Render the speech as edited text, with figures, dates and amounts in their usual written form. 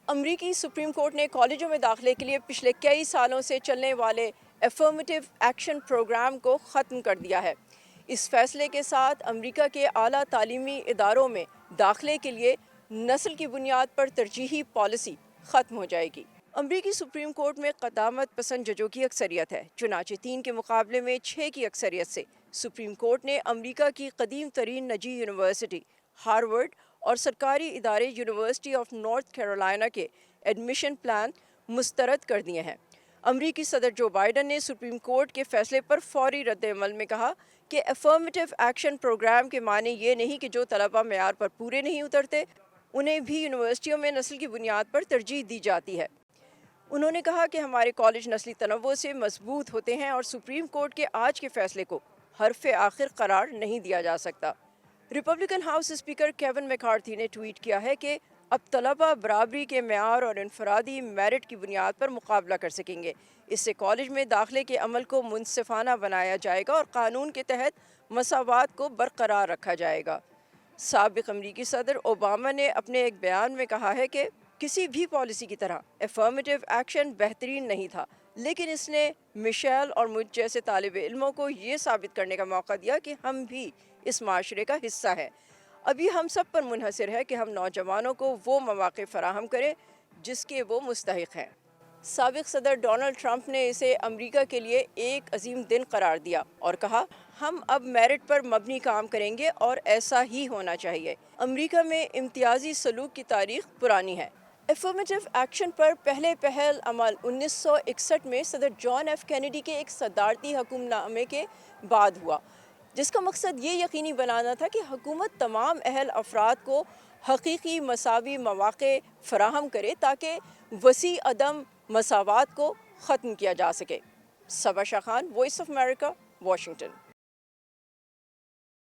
امریکی supreme court نے کالجوں میں داخلے کے لیے پچھلے کئی سالوں سے چلنے والے افرمیٹیو ایکشن پروگرام کو ختم کر دیا ہے۔ اس فیصلے کے ساتھ امریکہ کے اعلیٰ تعلیمی اداروں میں داخلے کے لیے نسل کی بنیاد پر ترجیحی پالیسی ختم ہو جائے گی۔ امریکی سپریم کورٹ میں قدامت پسند ججوں کی اکثریت ہے، چنانچہ 3 کے مقابلے میں 6 کی اکثریت سے سپریم کورٹ نے امریکہ کی قدیم ترین نجی یونیورسٹی ہارورڈ اور سرکاری ادارے یونیورسٹی آف نارتھ کیرولائنا کے ایڈمیشن پلان مسترد کر دیے ہیں۔ امریکی صدر جو بائیڈن نے سپریم کورٹ کے فیصلے پر فوری رد عمل میں کہا کہ افرمیٹیو ایکشن پروگرام کے معنی یہ نہیں کہ جو طلبہ معیار پر پورے نہیں اترتے انہیں بھی یونیورسٹیوں میں نسل کی بنیاد پر ترجیح دی جاتی ہے۔ انہوں نے کہا کہ ہمارے کالج نسلی تنوع سے مضبوط ہوتے ہیں اور سپریم کورٹ کے آج کے فیصلے کو حرف آخر قرار نہیں دیا جا سکتا۔ ریپبلکن ہاؤس اسپیکر کیون میکارتھی نے ٹویٹ کیا ہے کہ اب طلبہ برابری کے معیار اور انفرادی میرٹ کی بنیاد پر مقابلہ کر سکیں گے۔ اس سے کالج میں داخلے کے عمل کو منصفانہ بنایا جائے گا اور قانون کے تحت مساوات کو برقرار رکھا جائے گا۔ سابق امریکی صدر اوباما نے اپنے ایک بیان میں کہا ہے کہ کسی بھی پالیسی کی طرح افرمیٹیو ایکشن بہترین نہیں تھا، لیکن اس نے میشیل اور مجھ جیسے طالب علموں کو یہ ثابت کرنے کا موقع دیا کہ ہم بھی اس معاشرے کا حصہ ہیں۔ ابھی ہم سب پر منحصر ہے کہ ہم نوجوانوں کو وہ مواقع فراہم کریں جس کے وہ مستحق ہیں۔ سابق صدر ڈونلڈ ٹرمپ نے اسے امریکہ کے لیے ایک عظیم دن قرار دیا اور کہا ہم اب میرٹ پر مبنی کام کریں گے اور ایسا ہی ہونا چاہیے۔ امریکہ میں امتیازی سلوک کی تاریخ پرانی ہے۔ افرمیٹیو ایکشن پر پہلے پہل عمل 1961 میں صدر جان ایف کینیڈی کے ایک صدارتی حکم نامے کے بعد ہوا، جس کا مقصد یہ یقینی بنانا تھا کہ حکومت تمام اہل افراد کو حقیقی مساوی مواقع فراہم کرے تاکہ وسیع عدم مساوات کو ختم کیا جا سکے۔ Saba Shah Khan, Voice of America, Washington.